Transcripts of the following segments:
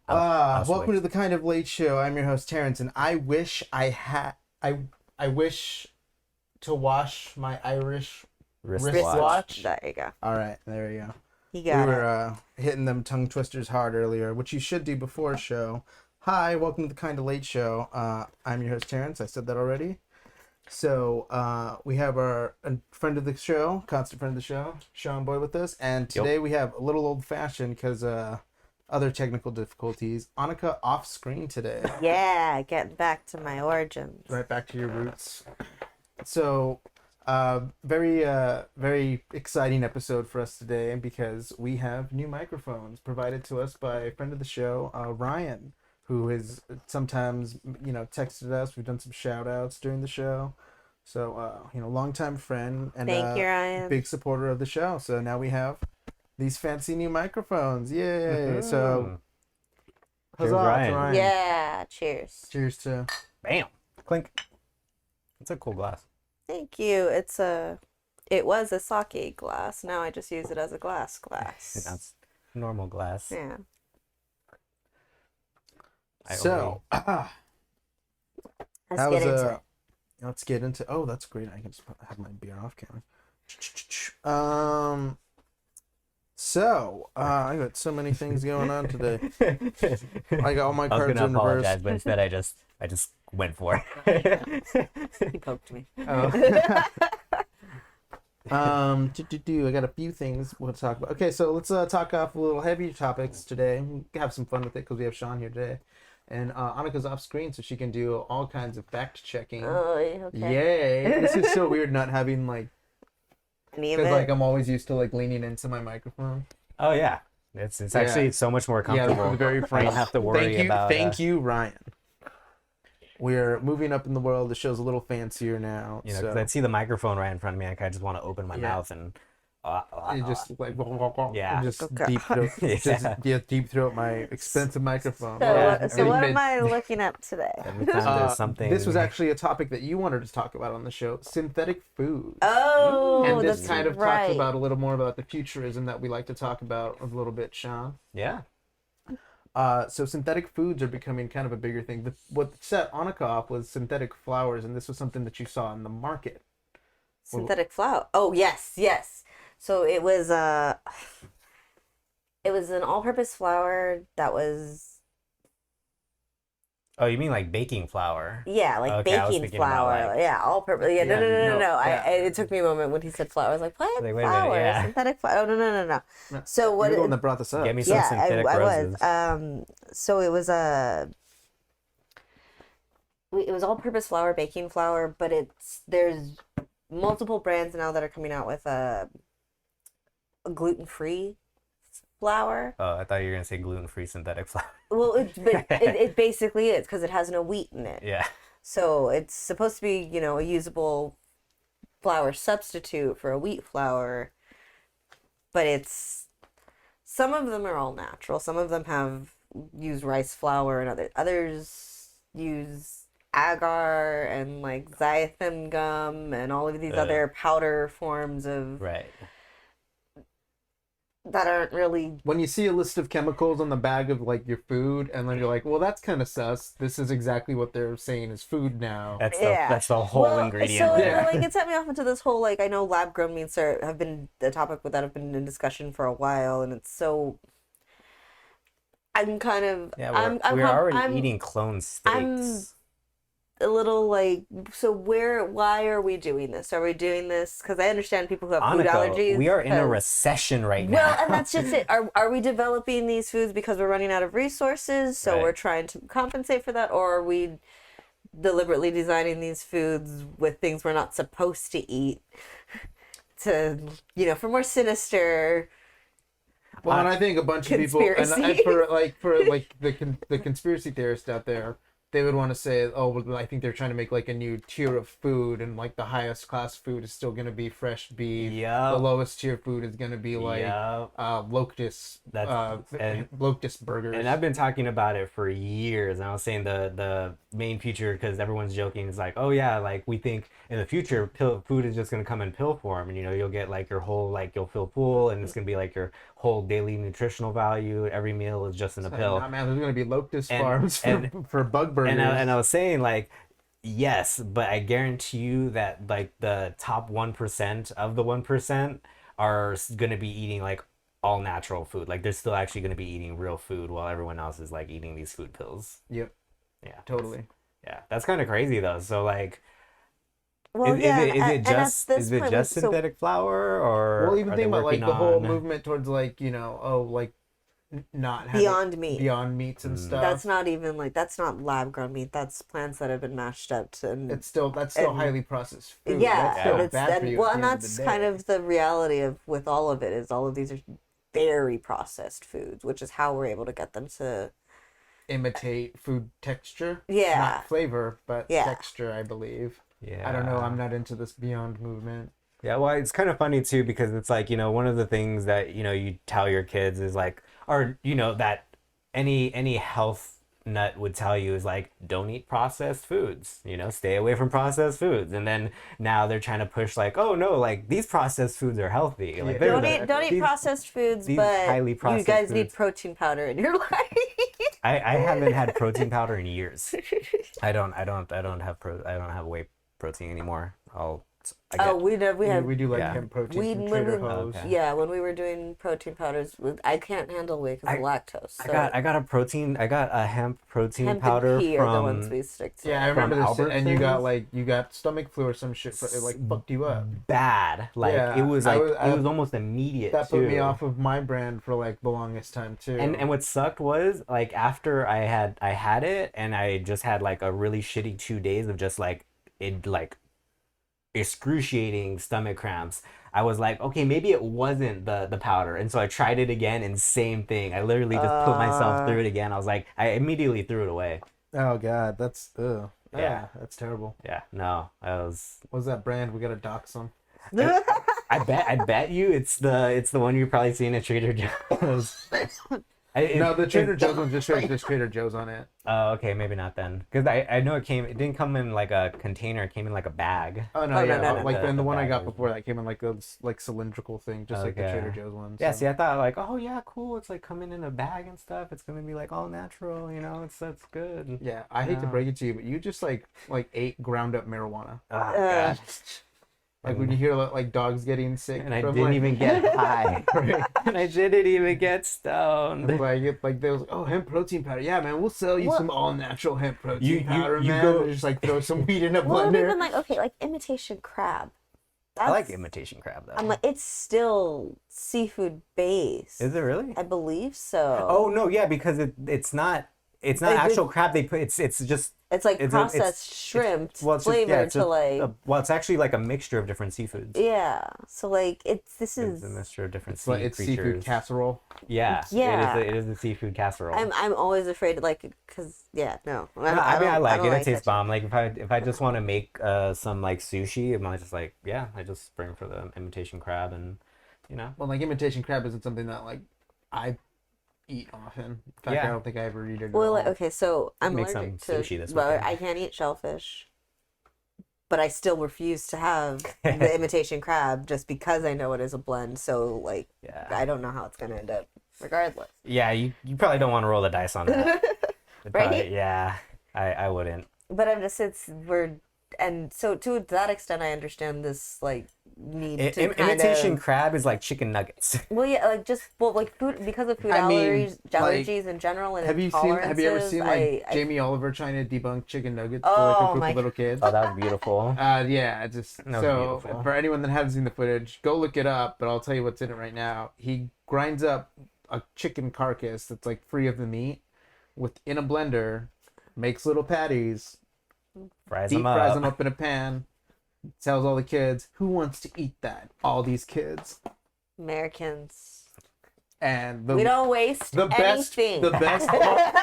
Welcome to the Kind of Late Show. I'm your host Terence, and I wish I wish to wash my Irish wristwatch. There you go. All right, there we go. You got We were hitting them tongue twisters hard earlier, which you should do before a show. Hi, welcome to the Kind of Late Show. I'm your host Terence. I said that already. So we have a friend of the show, constant friend of the show, Sean Boy, with us, and today we have a little old-fashioned because other technical difficulties. Anika off screen today. Yeah, getting back to my origins. Right back to your roots. So, very exciting episode for us today because we have new microphones provided to us by a friend of the show, Ryan, who has sometimes, texted us. We've done some shout outs during the show. So, longtime friend and Thank you, Ryan. Big supporter of the show. So now we have these fancy new microphones. Yay. Mm-hmm. So, Cheers, huzzah to Ryan. Ryan. Yeah, cheers. Cheers to... Bam! Clink. That's a cool glass. Thank you. It was a sake glass. Now I just use it as a glass. That's normal glass. Yeah. Let's get into. Oh, that's great. I can just have my beer off camera. I got so many things going on today. I got all my cards in reverse. I was gonna apologize, but instead I just went for it. He poked me. Oh. I got a few things we'll talk about. Okay, so let's talk off a little heavier topics today. Have some fun with it because we have Sean here today. And Anika's off screen, so she can do all kinds of fact checking. Oh, okay. Yay! This is so weird not having because I'm always used to leaning into my microphone. Oh yeah, it's actually so much more comfortable. Yeah, very frank. I don't have to worry about. Thank you, Ryan. We're moving up in the world. The show's a little fancier now. Because I see the microphone right in front of me, and I just want to open my mouth and. Just deep throat my expensive microphone. So what am I looking up today? Every time there's something. This was actually a topic that you wanted to talk about on the show: synthetic food. Oh, and this that's kind of right. talks about a little more about the futurism that we like to talk about a little bit, Sean. Yeah. So synthetic foods are becoming kind of a bigger thing. What set Anika off was synthetic flowers, and this was something that you saw in the market. Synthetic flour. Oh yes. So it was an all-purpose flour that was. Oh, you mean like baking flour? Yeah, like Okay, baking flour. All-purpose. Yeah, no. It took me a moment when he said flour. I was like, what? Wait a minute, Flour? yeah. Synthetic flour? Oh, no. So what? You're the one that brought this up. Get me some synthetic roses. I was. So it was it was all-purpose flour, baking flour, but there's multiple brands now that are coming out with a gluten-free flour. Oh, I thought you were gonna say gluten-free synthetic flour. Well, it basically is because it has no wheat in it. Yeah. So it's supposed to be, a usable flour substitute for a wheat flour, but some of them are all natural. Some of them use rice flour, and others use agar and xanthan gum and all of these other powder forms of Right. that aren't really. When you see a list of chemicals on the bag of your food, and then you're like, well, that's kind of sus. This is exactly what they're saying is food now. That's the whole ingredient. So there. it set me off into this whole I know lab grown meats have been the topic that have been in discussion for a while, and it's so. I'm kind of we're already eating clone steaks. A little why are we doing this? Are we doing this because I understand people who have food allergies? We are in a recession right now. Well, and that's just it. Are we developing these foods because we're running out of resources, so we're trying to compensate for that, or are we deliberately designing these foods with things we're not supposed to eat to for more sinister? Well, and I think a bunch of people, and for the conspiracy theorists out there, they would want to say, oh, well, I think they're trying to make a new tier of food, and the highest class food is still going to be fresh beef. Yeah. The lowest tier food is going to be locust burgers. And I've been talking about it for years, and I was saying the main future, because everyone's joking, is oh yeah, we think in the future food is just going to come in pill form, and you'll get your whole you'll feel full, and it's going to be your whole daily nutritional value. Every meal is just in a pill. Nah, man, there's gonna be locust And- farms for bug burgers. And I was saying like, yes, but I guarantee you that like the top 1% of the 1% are gonna be eating like all natural food. Like they're still actually gonna be eating real food while everyone else is like eating these food pills. Yep, Yeah, totally. yeah, that's kind of crazy though. So like, Well, is yeah, it and at this is it point, just so synthetic flour, or Well, even are think they about like working the whole on- movement towards like like not having Beyond Meat. Beyond Meats and stuff. That's not even like that's not lab grown meat. That's plants that have been mashed up to. And That's still and- highly processed food. yeah, That's still but it's bad for you. well, at and the end of that's the kind day. of the reality of with all of it is all of these are very processed foods, which is how we're able to get them to. imitate food texture. Yeah. Not flavor, but Yeah. texture, I believe. Yeah, I don't know. I'm not into this Beyond movement. Yeah, well, it's kind of funny too because it's like, one of the things that, you tell your kids is like, or, that any health nut would tell you is like, don't eat processed foods, stay away from processed foods. And then now they're trying to push like, oh no, like these processed foods are healthy. Like Yeah. Don't eat these- processed foods, these but highly you processed guys need foods. protein powder in your life. I haven't had protein powder in years. I don't have whey protein anymore. We have We do like Yeah. hemp protein we from when Trader we Joe's. Okay. yeah when we were doing protein powders, I can't handle whey because of lactose. So I got a hemp protein hemp powder and pea are the from ones we stick to. Yeah, I remember this. And you got Albertsons. stomach flu or some shit. It like fucked you up. bad. Like Yeah, it was I like was- it was almost immediate That put me too. off of my brand for like the longest time too. And what sucked was like after I had it and I just had like a really shitty 2 days of just like excruciating stomach cramps. I was like, okay, maybe it wasn't the powder. And so I tried it again and same thing. I literally just put myself through it again. I was like, I immediately threw it away. Oh god, that's Yeah. that's terrible. Yeah, no, I was. What's that brand? We gotta dox them. I bet you it's the one you've probably seen at Trader Joe's. No, the Trader Joe's one just Trader Joe's on it. Oh, okay, maybe not then, because I know it didn't come in like a container. It came in like a bag. Oh no, Oh, yeah, no, like the the one I bag got is- before that came in like a like cylindrical thing, just like the Okay. Trader Joe's one. Yeah, so. see, I thought like, oh yeah, cool. It's like coming in a bag and stuff. It's gonna be like all natural, It's good. Yeah, I hate to No. break it to you, but you just like ate ground up marijuana. Oh god. Like when you hear like dogs getting sick, And I from, didn't like, even get high. Right. And I didn't even get stoned. like they was like, oh, hemp protein powder. Yeah, man, we'll sell you What? some all natural hemp protein You- powder, you man. go- And just like throw some weed in a Well, blender. even like imitation crab. I like That's- imitation crab though. I'm like it's still seafood based. Is it really? I believe so. Oh no, yeah, because it's not It- actual crab. They put it's just it's like it's processed shrimp it's just- flavored yeah, it's to just like well, it's actually like a mixture of different seafoods. yeah. So like It's this is a mixture of different It's like sea it's creatures. seafood casserole. Yeah, Yeah. It is a seafood casserole. I'm always afraid like because no. No, I mean, I like it. don't It tastes that bomb. Like if I just want to make some like sushi, I'm just like, yeah, I just spring for the imitation crab and Well, like imitation crab isn't something that like I eat often. In fact, Yeah. I don't think I ever eat it. At Well, all. like, okay, so I'm Make allergic some to sushi this well, weekend. I can't eat shellfish, but I still refuse to have the imitation crab just because I know it is a blend. So like, yeah, I don't know how it's gonna end up, regardless. yeah. You probably don't want to roll the dice on that. It'd Right? probably- yeah, I wouldn't. But I'm just and so to that extent, I understand this like need to Imitation crab is like chicken nuggets. Well, yeah, like just like food because of food I mean, allergies in general and Have you ever seen like I- Jamie Oliver trying to debunk chicken nuggets Oh, for like a group my of little kids? Oh, that was beautiful. Yeah, it's just That was so beautiful. for anyone that hasn't seen the footage, go look it up. But I'll tell you what's in it right now. He grinds up a chicken carcass that's like free of the meat, within a blender, makes little patties, Fries deep them up. fries them up in a pan, tells all the kids, "Who wants to eat that?" All these kids, Americans. and We don't waste the best anything. the best part,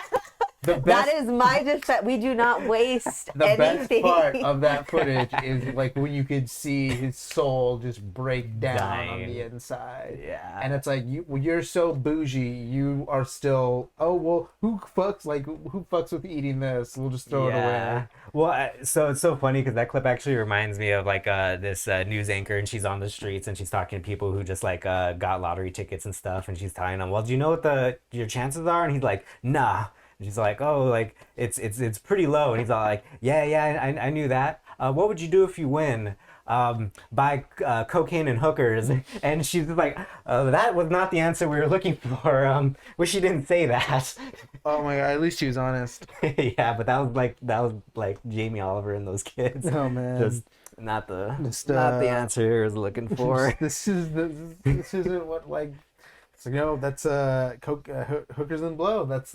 The That best, is my defense. We do not waste the anything. best part of that footage is like when you could see his soul just break down on the Dying. inside. Yeah. And it's like you're so bougie, you are still. Oh well, who fucks with eating this? We'll just throw it away. Well, so it's so funny because that clip actually reminds me of like this news anchor, and she's on the streets and she's talking to people who just like got lottery tickets and stuff, and she's telling them, "Well, do you know what your chances are?" And he's like, "Nah." And she's like, "Oh, like it's pretty low." And he's all like, "Yeah, I knew that. What would you do if you win?" Buy cocaine and hookers. And she's just like, that was not the answer we were looking for. Wish she didn't say that. Oh my god! At least she was honest. Yeah, but that was like Jamie Oliver and those kids. Oh man, Just not the uh, answer I was looking for. this isn't what like. So that's hookers and blow. That's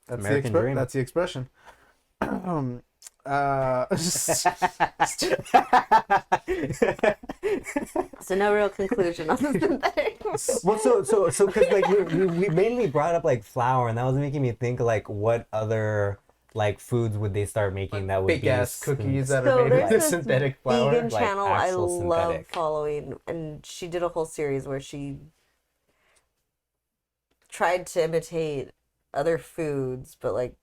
American dream. That's the expression. So no real conclusion on the synthetics. Well, so because like we mainly brought up like flour, and that was making me think like what other like foods would they start making that would big be ass cookies that So are made there's with this synthetic flour. vegan Like channel I actual love synthetic. following, and she did a whole series where she tried to imitate other foods, but like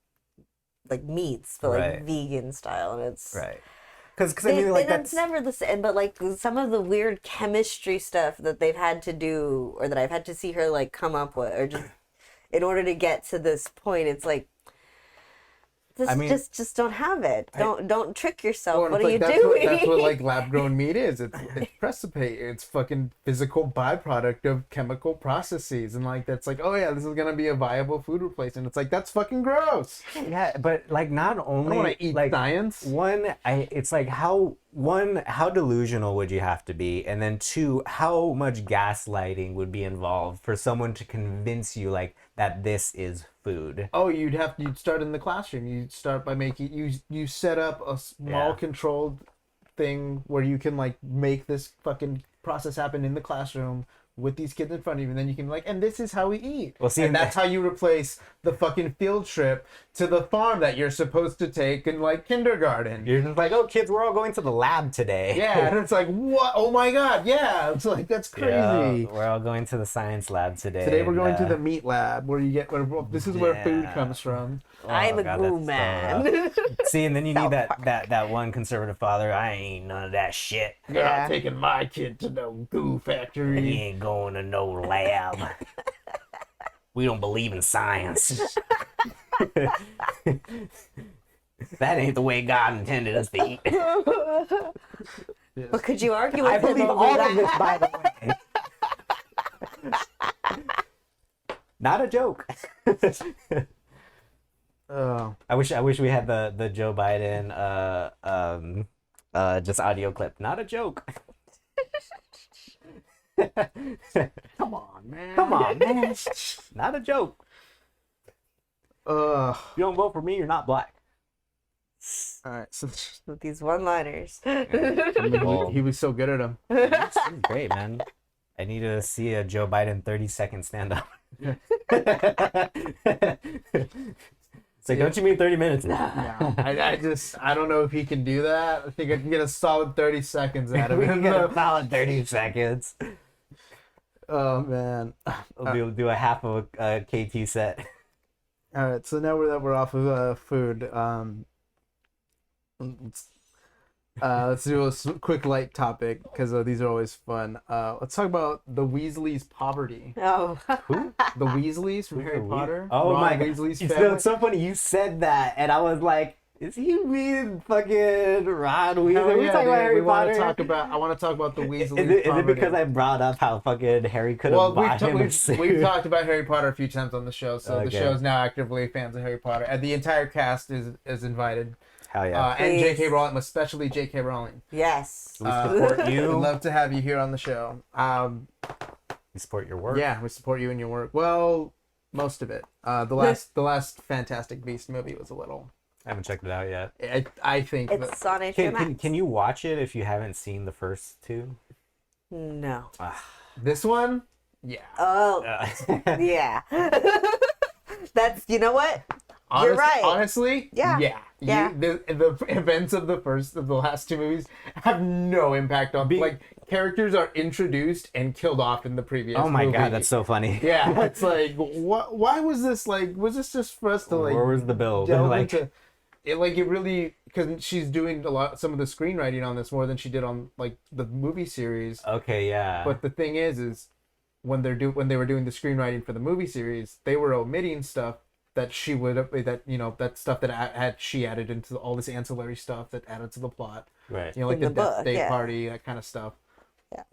meats, but Right. like vegan style, and it's right. Because I mean like and that's it's never the same. But like some of the weird chemistry stuff that they've had to do, or that I've had to see her like come up with, or just in order to get to this point, it's like. Just don't have it. Don't trick yourself. Well, What it's are you like, doing? That's what like lab grown meat is. It's precipitate. It's fucking physical byproduct of chemical processes, and like that's like, oh yeah, this is gonna be a viable food replacement. It's like that's fucking gross. yeah, but like not I only don't want to eat like science. it's like how delusional would you have to be, and then two, how much gaslighting would be involved for someone to convince you like that this is food. Oh, you'd start in the classroom. You'd start by making you set up a small Yeah. controlled thing where you can like make this fucking process happen in the classroom with these kids in front of you, and then you can and this is how we eat. Well, see, and that's how you replace the fucking field trip to the farm that you're supposed to take in like kindergarten. You're just like, oh, kids, we're all going to the lab today. Yeah, and it's like, what? Oh my god, yeah. It's like that's crazy. Yeah, we're all going to the science lab today. Today we're going and, to the meat lab where this is where food comes from. I'm a God, goo that's man. See, and then you need that one conservative father. I ain't none of that shit. You're Yeah. not taking my kid to no goo He factory. ain't going to no lab. We don't believe in science. That ain't the way God intended us to eat. But could you argue with I him believe over all that? of this, by the way. Not a joke. Oh, I wish we had the Joe Biden just audio clip. Not a joke. come on, man. Come on, man. Not a joke. Ugh. You don't vote for me, you're not black. All right. So With these one-liners. Well, he was so good at them. this is great, man. I need to see a Joe Biden 30-second stand-up. It's like, don't you mean 30 minutes? No, I don't know if he can do that. I think I can get a solid 30 seconds out of We can it. get a solid 30 seconds. Oh man. We'll do a half of a KT set. All right. So now we're off of food. Let's do a quick light topic because these are always fun. Let's talk about the Weasleys' poverty. Oh. Who? The Weasleys from Harry Who? Potter. Oh Ron my god. Weasley's It's family. so funny you said that, and I was like, is he mean fucking Ron Weasley? Hell Are we yeah, talking about dude. Harry We want Potter? to talk about. I want to talk about the Weasleys' Is it poverty. because I brought up how fucking Harry could have Well, bought him a we've suit? talked about Harry Potter a few times on the show, so the Okay. show's now actively fans of Harry Potter, and the entire cast is invited. Hell yeah. And Please. J.K. Rowling, especially J.K. Rowling. Yes. We support We'd you. love to have you here on the show. We support your work. Yeah, we support you in your work. Well, most of it. The last Fantastic Beast movie was a little. I haven't checked it out yet. I think that, It's on HBO Max. Can you watch it if you haven't seen the first two? No. this one, yeah. Oh, yeah. That's, you know what? You're right. Honestly, Yeah. Yeah. The events of the last two movies have no impact on like characters are introduced and killed off in the previous. Oh my movie. god, that's so funny. Yeah, it's like what? Why was this like? Was this just for us to like? Where was the build? delve Like, into it, like it really because she's doing some of the screenwriting on this more than she did on like the movie series. okay, yeah. But the thing is when they were doing the screenwriting for the movie series, they were omitting stuff that she would that stuff that she added into all this ancillary stuff that added to the plot. Right. Like In the the death book, day yeah. party, that kind of stuff. Yeah.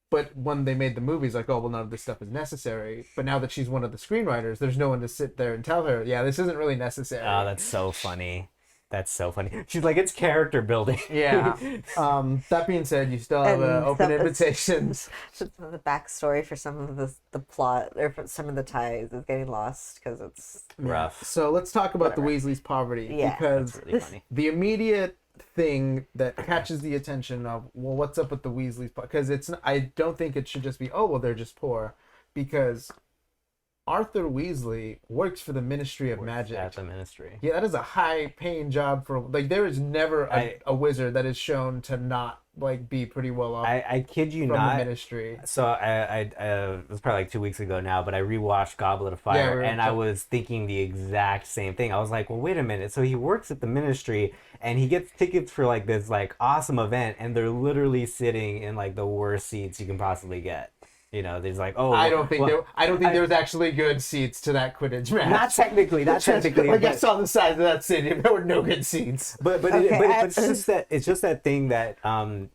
But when they made the movies, like, oh well, none of this stuff is necessary. But now that she's one of the screenwriters, there's no one to sit there and tell her, yeah, this isn't really necessary. Oh, that's so funny. That's so funny. She's like, it's character building. Yeah. That being said, you still have And open some- invitations. The backstory for some of the plot or for some of the ties is getting lost because it's Rough. So let's talk about the Whatever. Weasleys' poverty Yeah. because That's really funny. the immediate thing that catches the attention of, well, what's up with the Weasleys? Because I don't think it should just be, oh well, they're just poor, because Arthur Weasley works for the Ministry of Magic. At the Ministry. Yeah, that is a high-paying job for like. There is never a wizard that is shown to not like be pretty well off I kid you from not. the Ministry. So I it was probably like 2 weeks ago now, but I rewatched Goblet of Fire, and I was thinking the exact same thing. I was like, well, wait a minute. So he works at the Ministry, and he gets tickets for like this like awesome event, and they're literally sitting in like the worst seats you can possibly get. You know, there's like, oh, I don't think there was actually good seats to that Quidditch match. not technically. like I saw the size of that stadium, there were no good seats. But it's just that thing that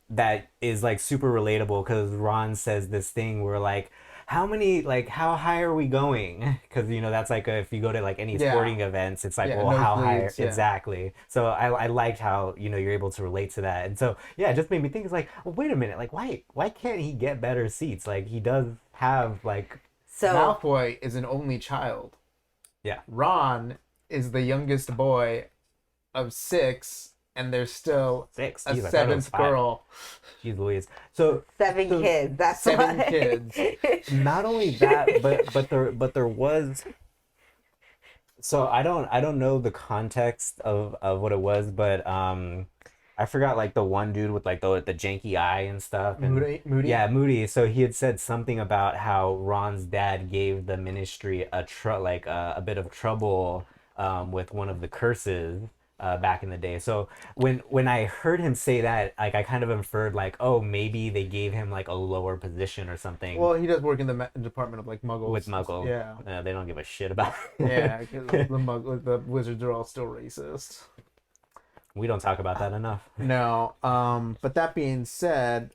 that is like super relatable because Ron says this thing where like how high are we going? Because that's like if you go to like any sporting events, it's like well how high exactly. So I liked how you're able to relate to that, and so yeah, it just made me think it's like well wait a minute, like why can't he get better seats? Like he does have like Malfoy is an only child. Yeah. Ron is the youngest boy of 6. And there's still 6. a Jeez, I thought it was 7th 5. girl. Jeez Louise. So 7 kids. That's 7 why. kids. not only that, but there was. So I don't know the context of what it was, but I forgot like the one dude with like the janky eye and stuff. And, Moody. Yeah, Moody. So he had said something about how Ron's dad gave the Ministry a bit of trouble with one of the curses. Back in the day. So when I heard him say that, like I kind of inferred like, oh, maybe they gave him like a lower position or something. Well, he does work in the department of like Muggles. With Muggles. Yeah. They don't give a shit about Yeah, because the wizards are all still racist. We don't talk about that enough. No. But that being said,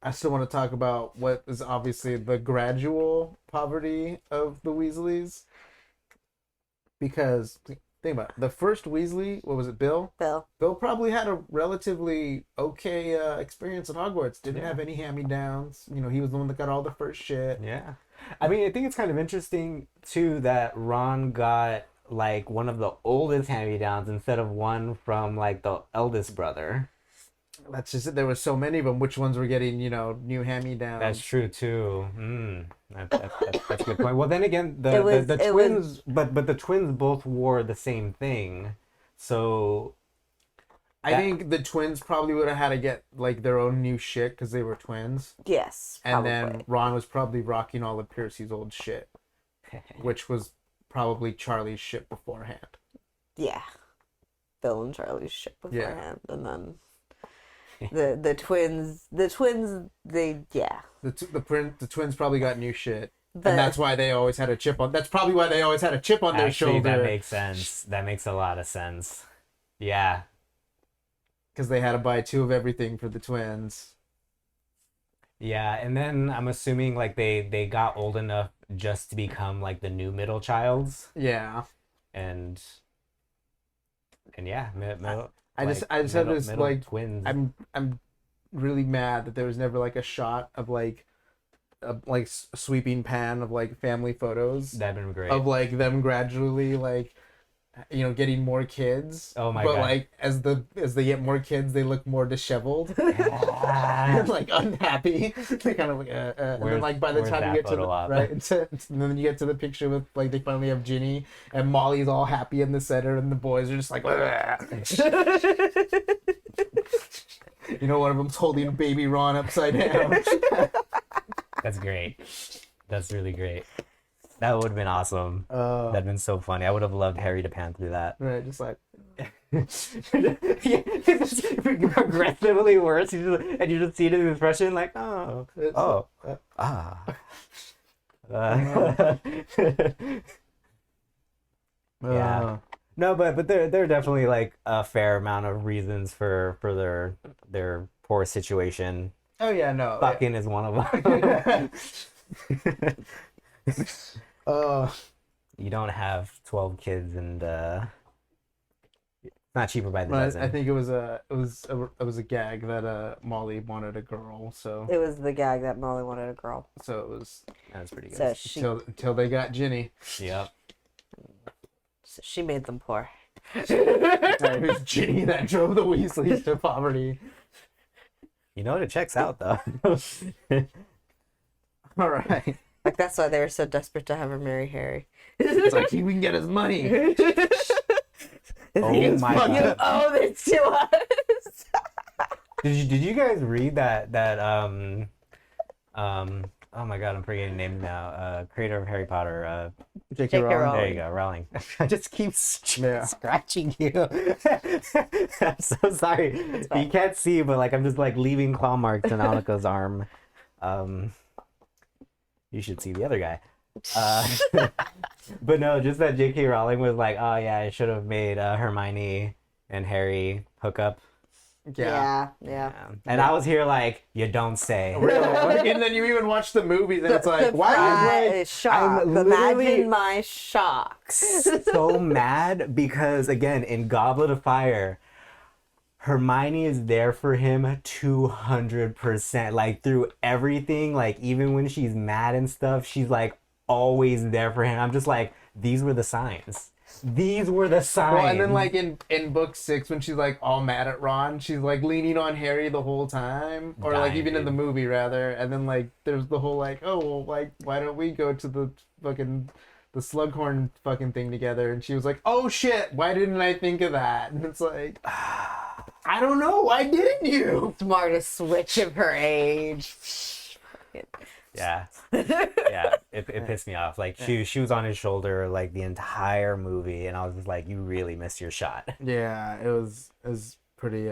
I still want to talk about what is obviously the gradual poverty of the Weasleys. Because think about it. The first Weasley, what was it, Bill? Bill. Bill probably had a relatively okay experience at Hogwarts. Didn't have any hand-me-downs. He was the one that got all the first shit. Yeah. I mean, I think it's kind of interesting, too, that Ron got, like, one of the oldest hand-me-downs instead of one from, like, the eldest brother. That's just it. There was so many of them. Which ones were getting, new hand-me-downs? That's true, too. That's a good point. Well, then again, the twins, but the twins both wore the same thing, so I think the twins probably would have had to get like their own new shit because they were twins. Yes, and probably. then Ron was probably rocking all of Percy's old shit, which was probably Charlie's shit beforehand. Yeah, Bill and Charlie's shit beforehand, and then the twins, they The twins probably got new shit, But- and that's why they always had a chip on. That's probably why they always had a chip on their actually, shoulder. that makes sense. That makes a lot of sense. Yeah. Because they had to buy 2 of everything for the twins. Yeah, and then I'm assuming like they got old enough just to become like the new middle childs, Yeah. and yeah, I just have this middle like twins. I'm really mad that there was never like a shot of like a sweeping pan of like family photos That'd been great. of like them gradually like getting more kids. Oh my but God. like as they get more kids, they look more disheveled Yeah. and like unhappy. They kind of like and then Where's- like by the where's time you that get to the, photo op? right, and then you get to the picture with like they finally have Ginny and Molly's all happy in the center, and the boys are just like. One of them's holding baby Ron upside down. That's great. That's really great. That would have been awesome. That'd have been so funny. I would have loved Harry to pan through that. Right, just like It's progressively worse. And you just see the expression like, oh, It's- oh, Uh, yeah. No, but there are definitely like a fair amount of reasons for their poor situation. Oh yeah, no. Fucking is one of them. You don't have 12 kids and it's not cheaper by the dozen. I think it was a gag that Molly wanted a girl, so It was the gag that Molly wanted a girl. it was That's pretty good. So she until they got Ginny. Yep. made them poor. It was Ginny that drove the Weasleys to poverty. You know, it checks out though. All right. Like that's why they were so desperate to have her marry Harry. It's like we can get his money. Oh my fucked God. up. Oh, this to us. Did you guys read that oh my God, I'm forgetting the name now. Creator of Harry Potter. J.K. J.K. Rowling. There you go, Rowling. I just keep Yeah. scratching you. I'm so sorry. fine. You can't see, but like I'm just like leaving claw marks on Anika's arm. You should see the other guy. But no, just that J.K. Rowling was like, oh yeah, I should have made Hermione and Harry hook up. Yeah. Yeah. And I was here like, you don't say. Really? And then you even watch the movies, and it's like, why? Is shock. I'm literally- Imagine my shock. So mad because again in Goblet of Fire, Hermione is there for him 200%, like through everything, like even when she's mad and stuff, she's like always there for him. I'm just like, these were the signs. These were the signs. Well, and then like in book 6, when she's like all mad at Ron, she's like leaning on Harry the whole time, or like Dying, even in the dude. movie rather. And then like there's the whole like, oh well, like why don't we go to the Slughorn fucking thing together? And she was like, oh shit, why didn't I think of that? And it's like, I don't know, why didn't you? Smartest switch of her age. Yeah. Yeah. It pissed me off. Like she was on his shoulder like the entire movie, and I was just like, you really missed your shot. Yeah, it was pretty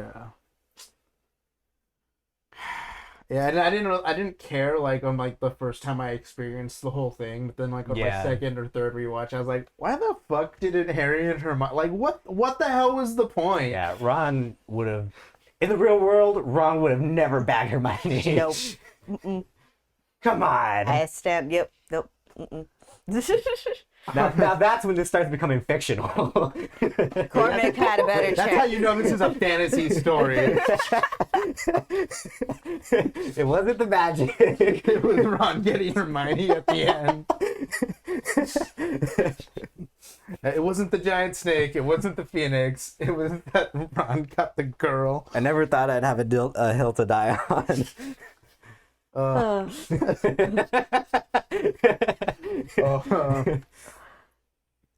yeah, and I didn't care like on like the first time I experienced the whole thing, but then like on Yeah. my second or third rewatch, I was like, why the fuck didn't Harry and Hermione like what the hell was the point? Yeah, Ron would have in the real world, Ron would have never bagged Hermione. Nope. Mm-mm. Come on. I stand. Yep. Nope. Mm-mm. Now that's when this starts becoming fictional. Cormac had a better That's how chance. you know this is a fantasy story. It wasn't the magic. It was Ron getting Hermione at the end. It wasn't the giant snake. It wasn't the phoenix. It was that Ron got the girl. I never thought I'd have a hill to die on.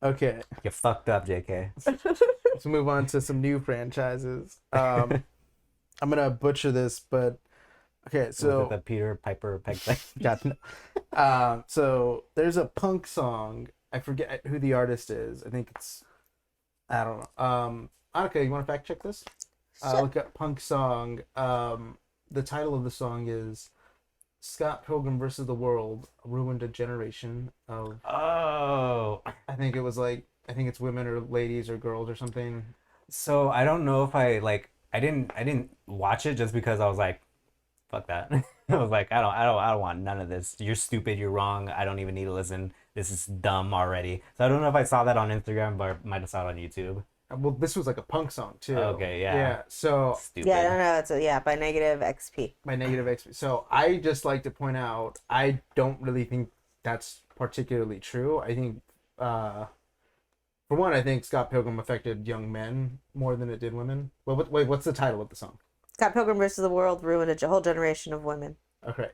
Okay, You fucked up, JK. let's move on to some new franchises. I'm gonna butcher this, but okay. Was So it the Peter Piper Peg thing? got so there's a punk song. I forget who the artist is. I think it's I don't know. Anika, you want to fact check this? Look up punk song. The title of the song is Scott Pilgrim versus the World ruined a generation of. Oh. I think it's women or ladies or girls or something. So I don't know if I didn't watch it just because I was like, fuck that. I was like, I don't want none of this. You're stupid, you're wrong. I don't even need to listen. This is dumb already. So I don't know if I saw that on Instagram, but I might have saw it on YouTube. Well, this was like a punk song too. Okay, yeah. Yeah. So Stupid. Yeah, I don't know. It's by negative XP. my negative XP. So I just like to point out, I don't really think that's particularly true. I think, for for one, I think Scott Pilgrim affected young men more than it did women. Well, wait, what's the title of the song? Scott Pilgrim versus the World ruined a whole generation of women. Okay.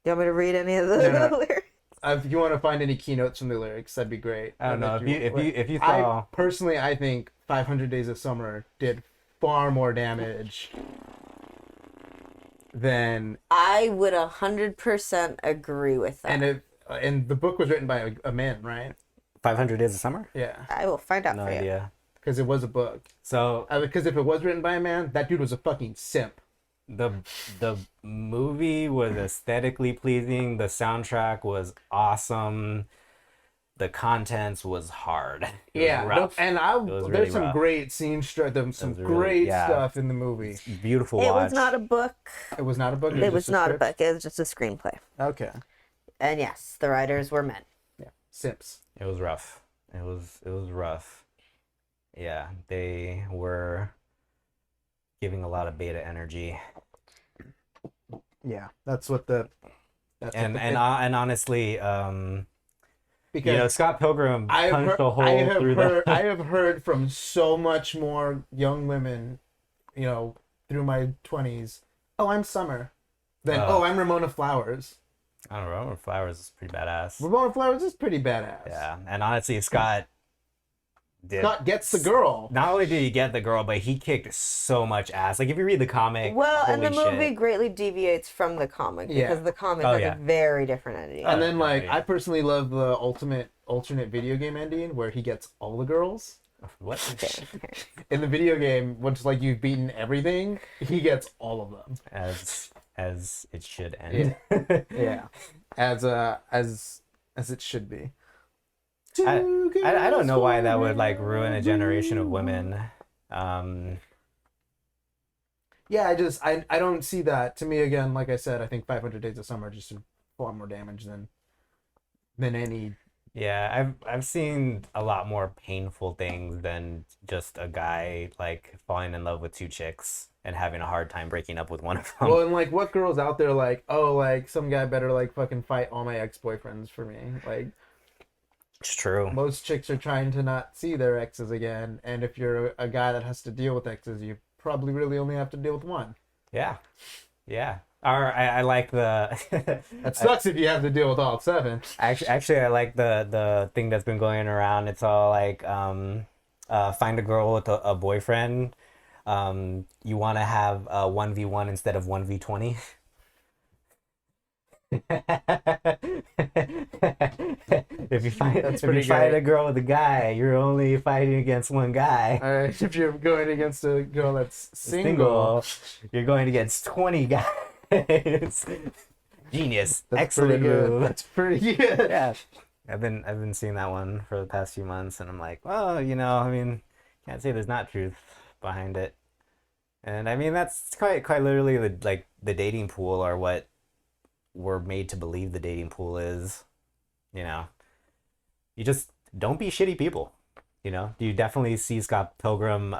You want me to read any of the No. lyrics? If you want to find any keynotes from the lyrics, that'd be great. I don't know if you saw. I think 500 Days of Summer did far more damage than. I would 100% agree with that. And the book was written by a man, right? 500 Days of Summer? Yeah, I will find out No for you. idea. because it was a book. So Because if it was written by a man, that dude was a fucking simp. the movie was aesthetically pleasing. The soundtrack was awesome. The contents was hard. It was rough. and was there's really some rough. great scene some was really- great yeah. stuff in the movie. Beautiful It watch. was not a book. It was not a book. It was just not a script? book. It was just a screenplay. Okay. And yes, the writers were men. Yeah, simps. It was rough. It was rough. Yeah, they were giving a lot of beta energy. Yeah, that's what the. And honestly, because Scott Pilgrim punched a hole through I have heard from so much more young women, through my 20s. Oh, I'm Summer. Then I'm Ramona Flowers. I don't know. Flowers is pretty badass. Ramona Flowers is pretty badass. Yeah, and honestly, Scott gets the girl. Not only did he get the girl, but he kicked so much ass. Like if you read the comic, Well, and the holy movie shit. greatly deviates from the comic Yeah. because the comic Oh, has yeah. a very different ending. And then, yeah. I personally love the alternate video game ending where he gets all the girls. What? In the video game, once you've beaten everything, he gets all of them. As it should end. Yeah, as it should be. I don't know why that would ruin a generation of women. Yeah, I don't see that. To me, again, like I said, I think 500 Days of Summer just did far more damage than any. Yeah, I've seen a lot more painful things than just a guy falling in love with two chicks and having a hard time breaking up with one of them. Well, and what girls out there some guy better fucking fight all my ex-boyfriends for me. It's true. Most chicks are trying to not see their exes again, and if you're a guy that has to deal with exes, you probably really only have to deal with one. Yeah. Or I like the. That sucks if you have to deal with all 7. Actually, I like the thing that's been going around. It's all find a girl with a boyfriend. You want to have 1v1 instead of 1v20. If you fight a girl with a guy, you're only fighting against one guy. All right, if you're going against a girl that's single, you're going against 20 guys. Genius. that's Excellent pretty good. move. That's pretty good. Yeah. I've been seeing that one for the past few months, and I'm like, well, can't say there's not truth behind it. And I mean, that's quite literally the dating pool, or what we're made to believe the dating pool is. You just don't be shitty people. You definitely see Scott Pilgrim.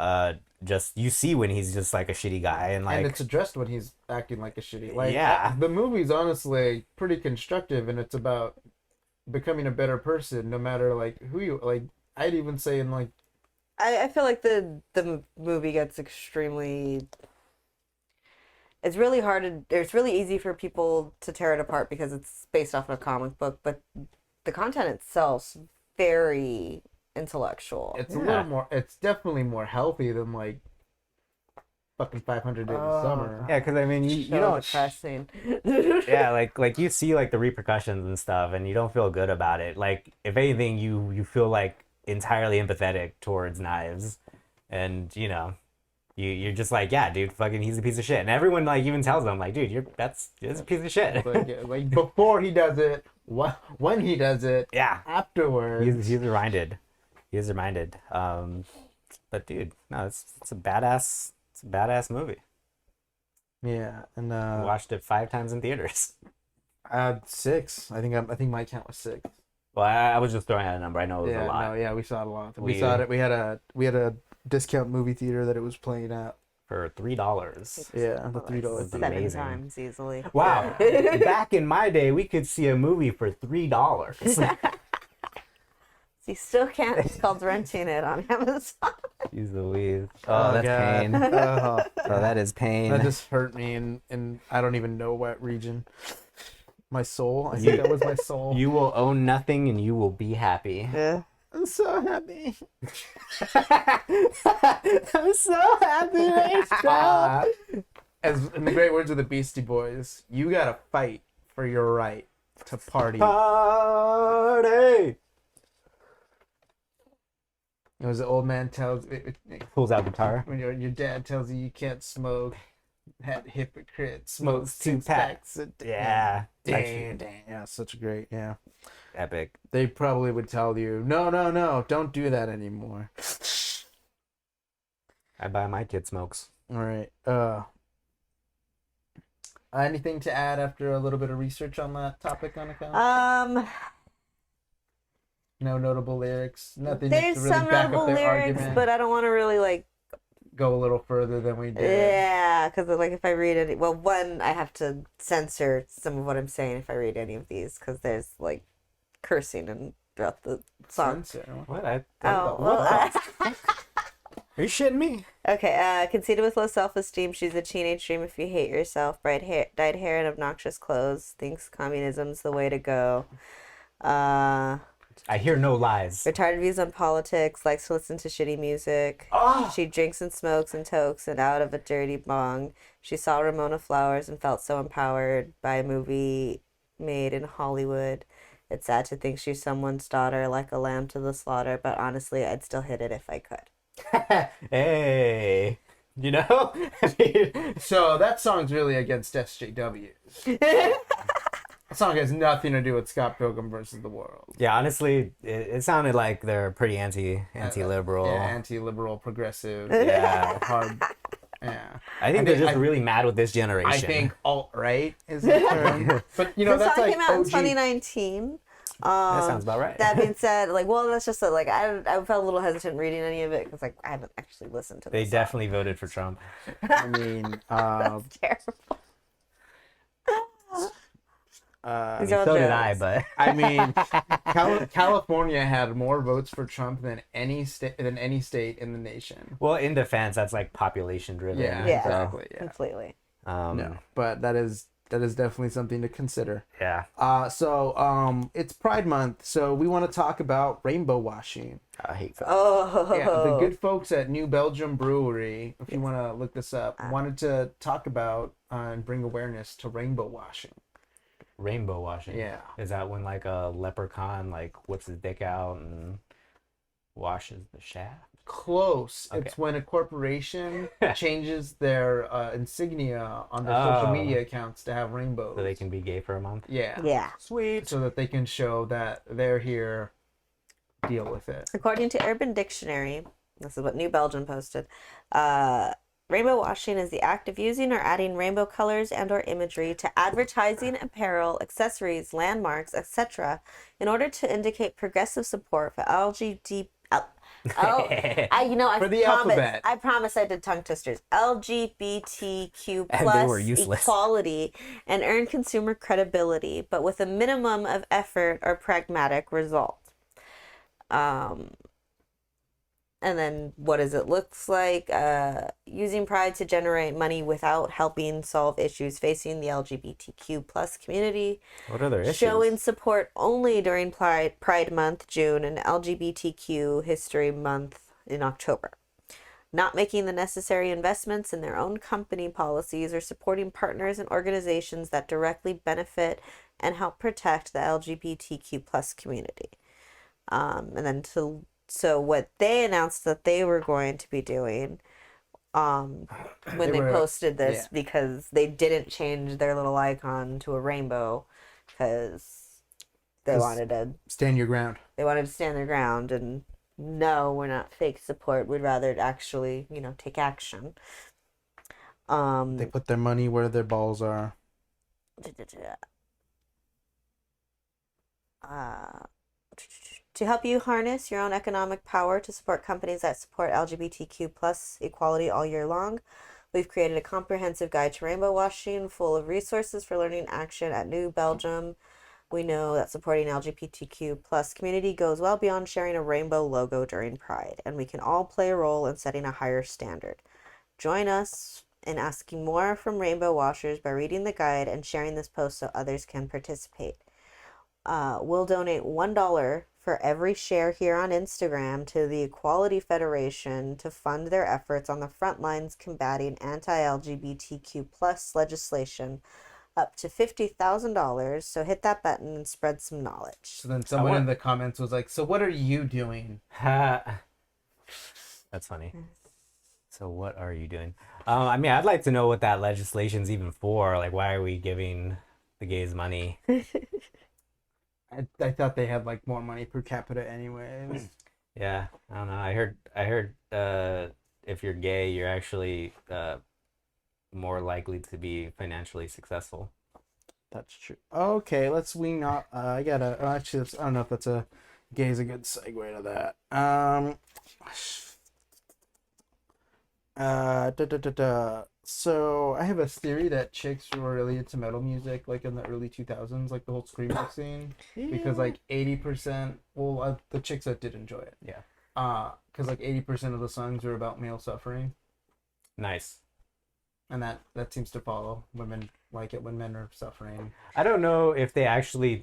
You see when he's just a shitty guy, and it's addressed when he's acting like a shitty. Yeah. The movie's honestly pretty constructive, and it's about becoming a better person, no matter who you I'd even say in I feel like the movie gets extremely. It's really hard it's really easy for people to tear it apart because it's based off of a comic book, but the content itself's very intellectual. It's a little more. It's definitely more healthy than fucking 500 Days of Summer. Yeah, because I mean, you don't. Depressing. Yeah, you see the repercussions and stuff, and you don't feel good about it. If anything, you feel entirely empathetic towards Knives, and you're just yeah, dude, fucking, he's a piece of shit, and everyone even tells him dude, that's a piece of shit. Before he does it, when he does it, Yeah, afterwards, he's reminded. He's reminded. But dude, no, it's a badass. It's a badass movie. Yeah, and I watched it 5 times in theaters. 6. I think my count was 6. Well, I was just throwing out a number. I know it was a lot. No, yeah, we saw it a lot. We saw it. We had a discount movie theater that it was playing at. For $3. Yeah, the $3. 7 amazing. times easily. Wow. Back in my day, we could see a movie for $3. You still can't. It's called renting it on Amazon. Use the weave. Oh, Oh, that's God. pain. Oh, Oh, that is pain. that just hurt me in I don't even know what region. My soul. I think that was my soul. You will own nothing and you will be happy. Yeah. I'm so happy. I'm so happy right As in the great words of the Beastie Boys, you gotta fight for your right to party. Party. It was the old man tells Pulls out guitar. when your dad tells you can't smoke. That hypocrite smokes two Two-pack. packs a day. Yeah. Damn. Yeah, such a great, yeah. Epic. They probably would tell you, no, don't do that anymore. I buy my kid smokes. All right. Anything to add after a little bit of research on that topic, Anika? No notable lyrics. Nothing There's to really some back up notable their lyrics, argument. but I don't want to really like. Go a little further than we did. Yeah, because like if I read any, well, one I have to censor some of what I'm saying if I read any of these because there's like cursing and throughout the song. Censor. What? Oh, well, Are you shitting me? okay. Conceited with low self-esteem, she's a teenage dream. If you hate yourself, bright hair, dyed hair, and obnoxious clothes, thinks communism's the way to go. I hear no lies. Retarded views on politics, likes to listen to shitty music. Oh! She drinks and smokes and tokes and out of a dirty bong. She saw Ramona Flowers and felt so empowered by a movie made in Hollywood. It's sad to think she's someone's daughter, like a lamb to the slaughter, but honestly, I'd still hit it if I could. Hey. You know? I mean, So that song's really against SJWs. That song has nothing to do with Scott Pilgrim versus the World. yeah, honestly, it sounded like they're pretty anti-liberal. Yeah, anti-liberal, progressive. Yeah. Hard. Yeah. I think they're just really mad with this generation. I think alt-right is the term. But, you know, The that's song like came out in OG. 2019. that sounds about right. That being said, like, well, that's just like I felt a little hesitant reading any of it because like I haven't actually listened to. They this definitely voted for Trump. I mean, That's terrible. These are all So did jokes. I, but I mean, California had more votes for Trump than any state in the nation. well, in defense, that's like population driven. Yeah, Yeah. exactly. Yeah. Completely. No, but that is definitely something to consider. Yeah. So it's Pride Month, so we want to talk about rainbow washing. I hate that. Oh. Yeah, the good folks at New Belgium Brewery, if you want to look this up, wanted to talk about and bring awareness to rainbow washing. Rainbow washing. Yeah. Is that when like a leprechaun like whips his dick out and washes the shaft? Close. Okay. It's when a corporation changes their insignia on their social media accounts to have rainbows. So they can be gay for a month? Yeah. Yeah. Sweet. So that they can show that they're here, deal with it. According to Urban Dictionary, this is what New Belgium posted. Rainbow washing is the act of using or adding rainbow colors and or imagery to advertising, apparel, accessories, landmarks, etc. in order to indicate progressive support for LGBT. For the alphabet. I promise I did tongue twisters. LGBTQ And they were plus useless. equality and earn consumer credibility, but with a minimum of effort or pragmatic result. And then what does it looks like? Using pride to generate money without helping solve issues facing the LGBTQ plus community. What are their issues? Showing support only during Pride Month, June, and LGBTQ History Month in October. Not making the necessary investments in their own company policies or supporting partners and organizations that directly benefit and help protect the LGBTQ plus community. So what they announced that they were going to be doing when they posted this, because they didn't change their little icon to a rainbow because they wanted to Stand your ground. stand their ground and no, we're not fake support. We'd rather actually, take action. They put their money where their balls are. To help you harness your own economic power to support companies that support LGBTQ plus equality all year long, we've created a comprehensive guide to rainbow washing full of resources for learning action at New Belgium. We know that supporting LGBTQ plus community goes well beyond sharing a rainbow logo during Pride, and we can all play a role in setting a higher standard. Join us in asking more from rainbow washers by reading the guide and sharing this post so others can participate. We'll donate $1 for every share here on Instagram to the Equality Federation to fund their efforts on the front lines combating anti-LGBTQ plus legislation, up to $50,000. So hit that button and spread some knowledge. So then someone in the comments was like, "So what are you doing?" That's funny. So what are you doing? I mean, I'd like to know what that legislation's even for. Like, why are we giving the gays money? I thought they had like more money per capita anyways. Yeah, I don't know. I heard if you're gay, you're actually more likely to be financially successful. That's true. Okay, let's wing off. I gotta actually. I don't know if that's a gay is a good segue to that. So I have a theory that chicks were really into metal music like in the early 2000s, like the whole screamo scene, because like 80%, the chicks that did enjoy it. Yeah. Because like 80% of the songs are about male suffering. Nice. And that seems to follow. Women like it when men are suffering. I don't know if they actually.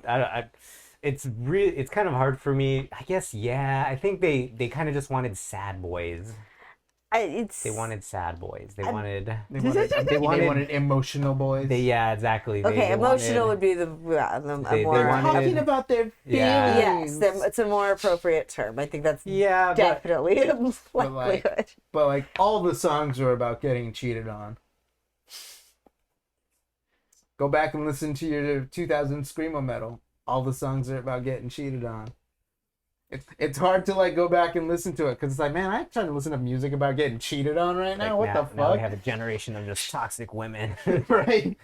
It's kind of hard for me. I guess I think they kind of just wanted sad boys. They wanted sad boys. They wanted emotional boys. Exactly. Okay, emotional would be the more talking about their feelings. Yes, it's a more appropriate term. I think that's definitely a likelihood. But like all the songs are about getting cheated on. Go back and listen to your 2000 screamo metal. All the songs are about getting cheated on. It's hard to like go back and listen to it because it's like, man, I'm trying to listen to music about getting cheated on right now. What the fuck? Now we have a generation of just toxic women, right?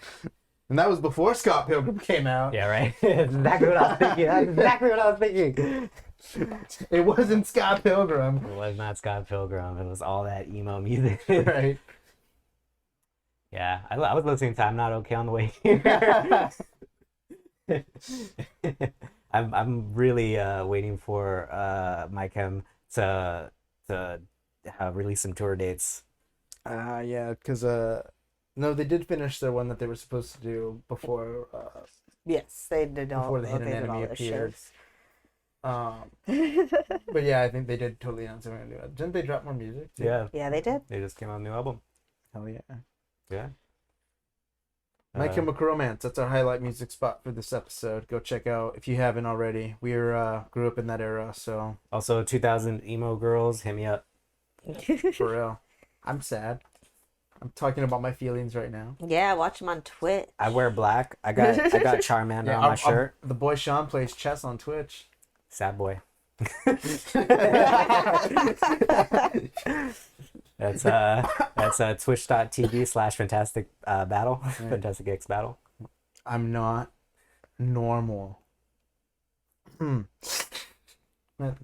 And that was before Scott Pilgrim came out. Yeah, right. That's exactly what I was thinking. That's exactly what I was thinking. It wasn't Scott Pilgrim. It was not Scott Pilgrim. It was all that emo music. Right. Yeah, I was listening to "I'm Not Okay" on the way here. I'm really waiting for My Chem to release some tour dates. Yeah, because no, they did finish their one that they were supposed to do before. Yes, they did all. Before the Hidden Enemy appeared. But yeah, I think they did totally announce they were gonna do it. Didn't they drop more music too? Yeah, they did. They just came out with a new album. Hell yeah. Yeah. My Chemical Romance. That's our highlight music spot for this episode. Go check out if you haven't already. We grew up in that era, so. Also, 2000 emo girls, hit me up. For real. I'm sad. I'm talking about my feelings right now. Yeah, watch them on Twitch. I wear black. I got Charmander on my shirt. The boy Sean plays chess on Twitch. Sad boy. That's twitch.tv/fantastic battle. Fantastic X battle. I'm not normal.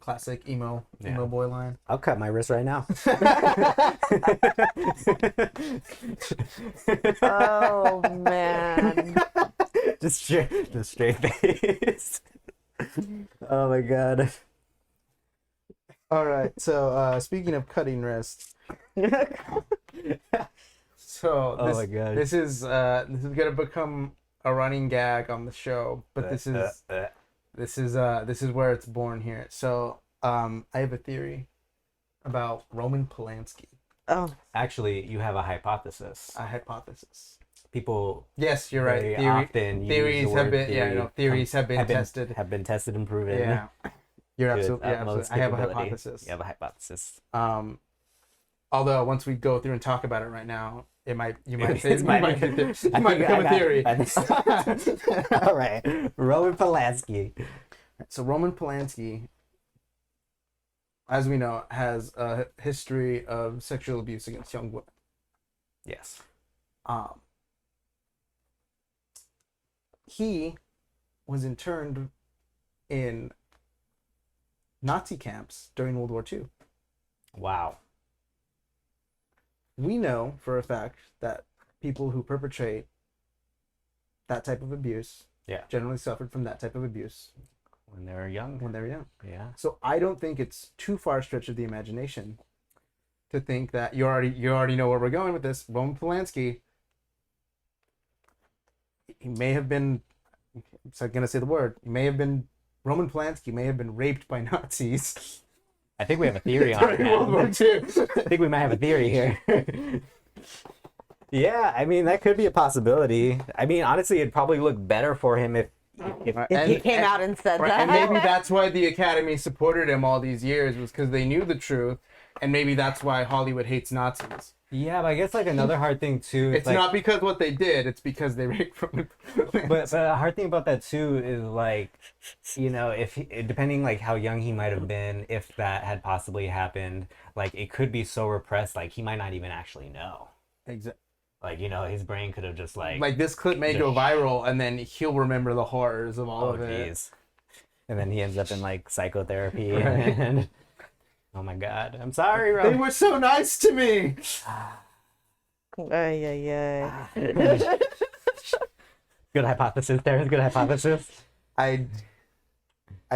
Classic emo boy line. I'll cut my wrist right now. Oh man. just straight face. Oh my god. All right. So speaking of cutting wrists. So my god. This is gonna become a running gag on the show, but this is where it's born here. So I have a theory about Roman Polanski. Oh, actually, you have a hypothesis. A hypothesis. People. Yes, you're right. Theories have been tested. Have been tested and proven. Yeah, you're absolutely. I have a hypothesis. You have a hypothesis. Although once we go through and talk about it right now, you might become a theory. All right, Roman Polanski. So Roman Polanski, as we know, has a history of sexual abuse against young women. Yes. He was interned in Nazi camps during World War II. Wow. We know for a fact that people who perpetrate that type of abuse Yeah. generally suffered from that type of abuse When they were young. when they were young. Yeah. So I don't think it's too far a stretch of the imagination to think that you already know where we're going with this. Roman Polanski, he may have been, I'm gonna say the word, Roman Polanski may have been raped by Nazis I think we have a theory on during World War that. II. I think we might have a theory here. Yeah, I mean that could be a possibility. I mean, honestly, it'd probably look better for him if If he came out and said Right, that. and maybe that's why the Academy supported him all these years, was because they knew the truth, and maybe that's why Hollywood hates Nazis. Yeah, but I guess like another hard thing too. It's like, not because what they did; it's because they raped Roman Polanski. but a hard thing about that too is like, you know, if depending like how young he might have been, if that had possibly happened, like it could be so repressed, like he might not even actually know. Exactly. Like, you know, his brain could have just like This clip may go viral, and then he'll remember the horrors of all oh of it. jeez, and then he ends up in like psychotherapy Right. and oh my god, I'm sorry, They Rob. were so nice to me. Ay, ay, ay. Good hypothesis, Terence. Good hypothesis. I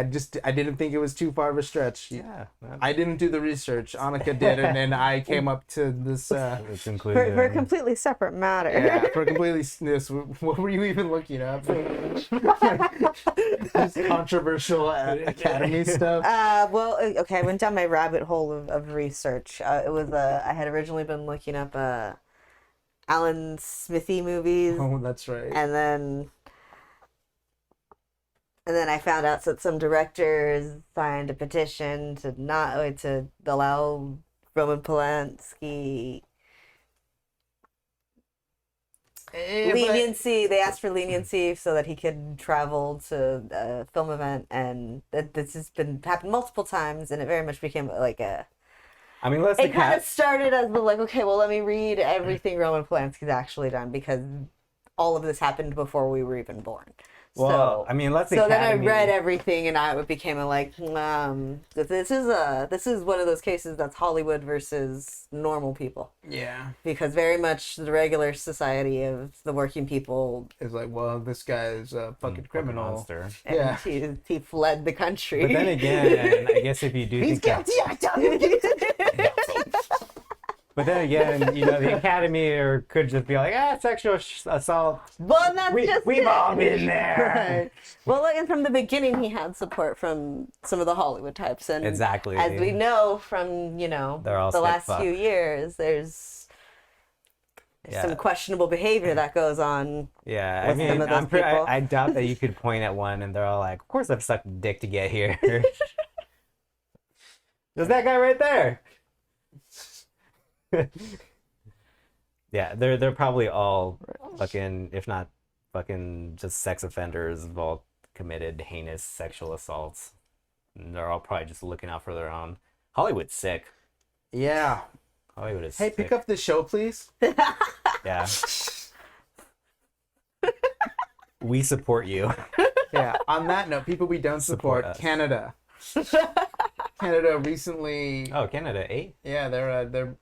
didn't think it was too far of a stretch. Yeah, I didn't do the research. Anika did, and then I came up to this. it's For a included. completely separate matter. Yeah, for completely this. What were you even looking up? This controversial Academy stuff. Well, okay, I went down my rabbit hole of research. It was I had originally been looking up Alan Smithy movies, Oh, that's right. and then I found out that some directors signed a petition to not to allow Roman Polanski leniency. They asked for leniency so that he could travel to a film event, and this has happened multiple times, and it very much became like a. I mean, let's the It kind cat. of started as the like, okay, well, let me read everything Roman Polanski's actually done because all of this happened before we were even born. Well, So, I mean, let's the so then I Academy. read everything, and it became this is one of those cases that's Hollywood versus normal people, Yeah, because very much the regular society of the working people, it's like, well, this guy is a fucking criminal. monster. and Yeah. he fled the country. But then again, I guess if you do He's think that, guilty. but then again, you know, the Academy or could just be like, sexual assault. Well, that's just We've it. all been there. Right. Well, like, and from the beginning, he had support from some of the Hollywood types, and Exactly. as we know from They're all the sick last fuck. few years, there's some questionable behavior that goes on. Yeah, I with some mean, of those people. I doubt that you could point at one and they're all like, "Of course, I've sucked dick to get here." There's that guy right there. Yeah, they're probably all fucking, if not fucking, just sex offenders who've all committed heinous sexual assaults. And they're all probably just looking out for their own. Hollywood's sick. Yeah. Hollywood is Hey, sick. pick up the show, please. Yeah. We support you. Yeah. On that note, people we don't support, Support us. Canada. Canada recently. Oh, Canada, 8? Yeah, they're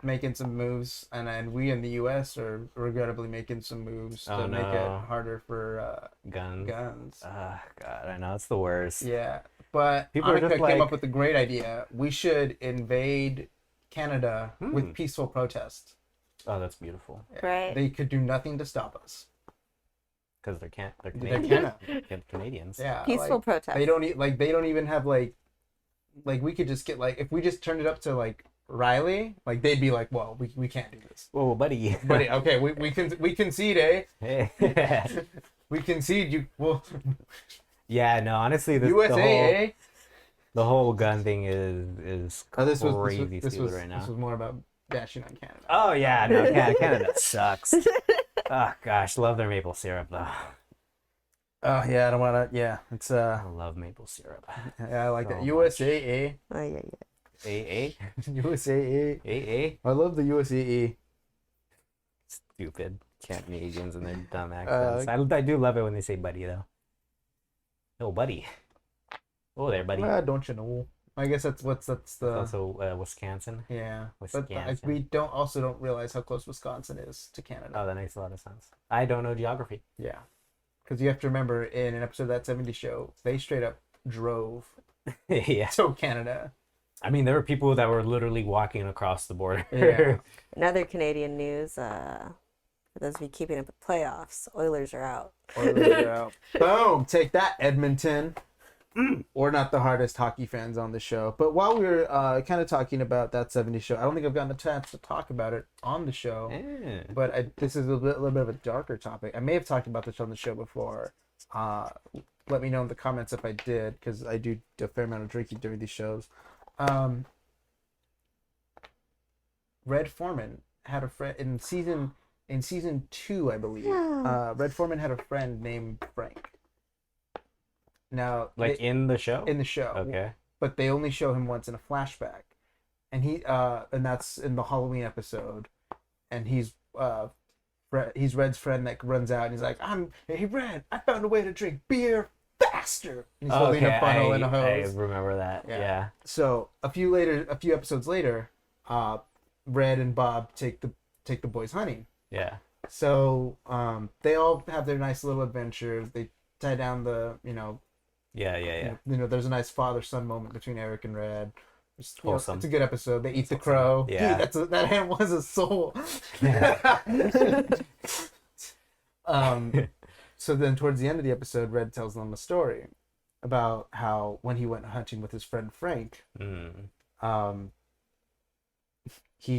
making some moves, and we in the U.S. are regrettably making some moves to Oh, make it no. harder for Guns. guns. God, I know, it's the worst. Yeah, but People are Anika just came like- up with a great idea. We should invade Canada with peaceful protest. Oh, that's beautiful. Right. They could do nothing to stop us. Because they're They're Canadians. Canada. They're Canadians. Yeah, Peaceful like, protest. They don't they don't even have like we could just get like if we just turned it up to like Riley, like they'd be like, well, we can't do this. Whoa, buddy. But okay, we concede, eh? Hey. We concede. You well, Yeah, no, honestly, USA, eh? the whole gun thing is crazy stupid right now. This was more about bashing on Canada. Oh yeah, no, Canada sucks. Oh gosh, love their maple syrup though. Oh yeah, I don't want to. Yeah, it's I love maple syrup. yeah, I like So that. much. USA, Oh, yeah, yeah. A USA. A. I love the USA. Stupid Canadians and their dumb accents. I do love it when they say buddy though. Oh buddy. Oh there, buddy. Don't you know? I guess that's the Also Wisconsin. yeah. But Wisconsin. we don't realize how close Wisconsin is to Canada. Oh, that makes a lot of sense. I don't know geography. Yeah. Because you have to remember, in an episode of That 70s Show, they straight up drove Yeah. to Canada. I mean, there were people that were literally walking across the border. Yeah. In other Canadian news, for those of you keeping up with playoffs, Oilers are out. Oilers are out. Boom! Take that, Edmonton. We're not the hardest hockey fans on the show. But while we were kind of talking about That 70s Show, I don't think I've gotten a chance to talk about it on the show. Yeah. But this is a little bit of a darker topic. I may have talked about this on the show before. Let me know in the comments if I did, because I do a fair amount of drinking during these shows. Red Foreman had a friend in season 2, I believe. Red Foreman had a friend named Frank. Now, Like in the show? in the show, Okay. but they only show him once in a flashback, and that's in the Halloween episode, and he's Red's friend that runs out, and he's like, hey Red, I found a way to drink beer faster. And he's holding a funnel and a hose. I remember that. Yeah. So a few episodes later, Red and Bob take the boys hunting. Yeah. So they all have their nice little adventures. They tie down Yeah. There's a nice father-son moment between Eric and Red. Wholesome. It's a good episode. They eat the crow. Yeah. Dude, that hand was a soul. So then towards the end of the episode, Red tells them a story about how when he went hunting with his friend Frank, he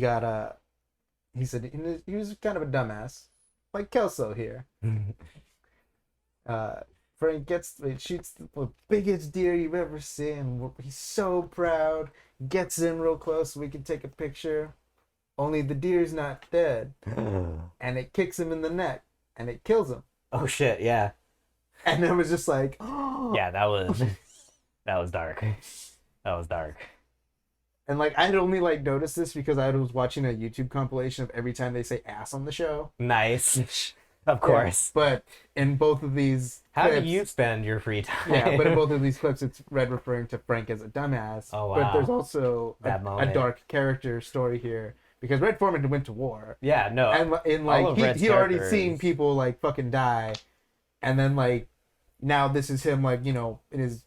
said he was kind of a dumbass, like Kelso here. Frank shoots the biggest deer you've ever seen. He's so proud. Gets in real close so we can take a picture. Only the deer's not dead. And it kicks him in the neck. And it kills him. Oh shit, yeah. And I was just like, Yeah, that was dark. That was dark. And like I had only noticed this because I was watching a YouTube compilation of every time they say ass on the show. Nice. Of course. Yeah, but in both of these How clips, do you spend your free time? Yeah, but in both of these clips, it's Red referring to Frank as a dumbass. Oh, wow. But there's also That a moment. dark character story here because Red Foreman went to war. Yeah, no. And in all of Red's he already characters- seen people fucking die, and then now this is him in his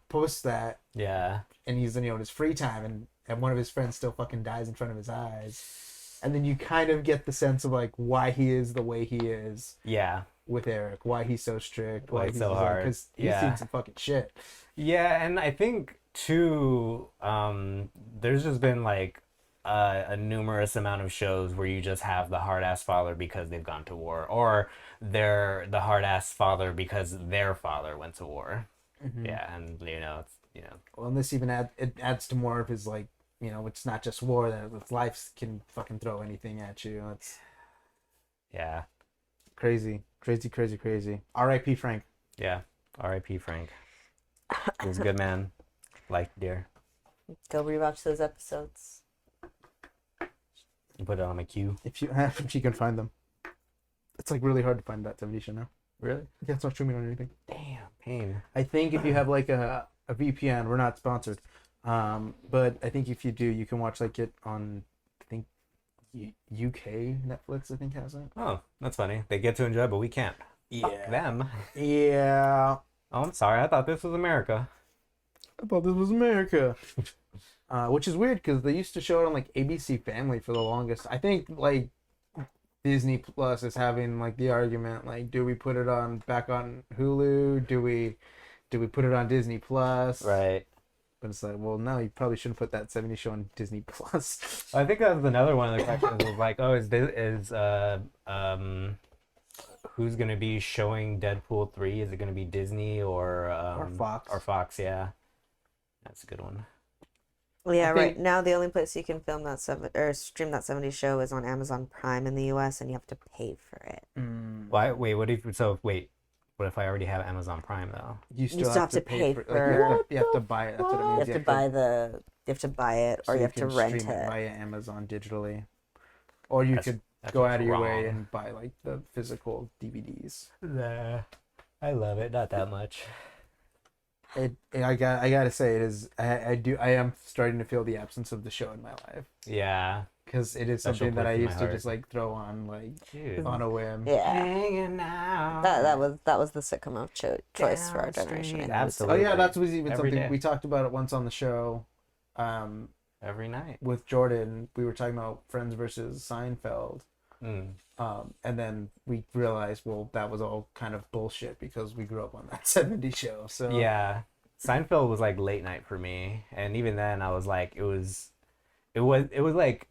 post that, Yeah. and he's in his free time, and one of his friends still fucking dies in front of his eyes, and then you kind of get the sense of why he is the way he is. Yeah. With Eric, why he's so strict, Why why it's so hard. because he's Yeah. seen some fucking shit. Yeah, and I think too, there's just been a numerous amount of shows where you just have the hard ass father because they've gone to war, or they're the hard ass father because their father went to war. Mm-hmm. Yeah, and it's Well, and this even adds to more of his it's not just war, that with life can fucking throw anything at you. It's yeah, crazy. R.I.P. Frank. yeah. R.I.P. Frank. He was a good man. Liked deer. Go rewatch those episodes. You put it on my queue. If you can find them, it's really hard to find That 70 Show now. Really? Yeah, it's not streaming on anything. Damn, pain. I think if you have a VPN, we're not sponsored, but I think if you do, you can watch it on, I think, UK Netflix. I think has it. Oh, that's funny. They get to enjoy, but we can't. Fuck them. Yeah. Oh, I'm sorry. I thought this was America. I thought this was America. Which is weird because they used to show it on ABC Family for the longest. I think Disney Plus is having the argument do we put it back on Hulu? Do we put it on Disney Plus? Right. But it's well, no, you probably shouldn't put That 70 Show on Disney Plus. I think that was another one of the questions who's gonna be showing Deadpool 3? Is it gonna be Disney or Fox? Or Fox, yeah. That's a good one. Well, yeah, I right think- now the only place you can film stream that 70s show is on Amazon Prime in the US, and you have to pay for it. Why? Wait. What if I already have Amazon Prime though? You still have to pay for for- you have to buy it. That's what it means. You have to buy it, or so you have to can rent stream it. via Amazon digitally, or you could That's go what's out of your way wrong. and buy the physical DVDs. Nah, I love it. Not that much. I gotta say it is. I am starting to feel the absence of the show in my life Yeah. because it is Special something that I place in my used to heart. just like throw on like Dude. on a whim. Yeah. Hanging out. That was the sitcom of choice for our Down generation. street. I think. Oh Absolutely. yeah, that was even Every something day. we talked about it once on the show. Every night. With Jordan, we were talking about Friends versus Seinfeld. Mm. And then we realized, well, that was all kind of bullshit because we grew up on that 70s show. So Yeah, Seinfeld was like late night for me, and even then, I was like, it was like,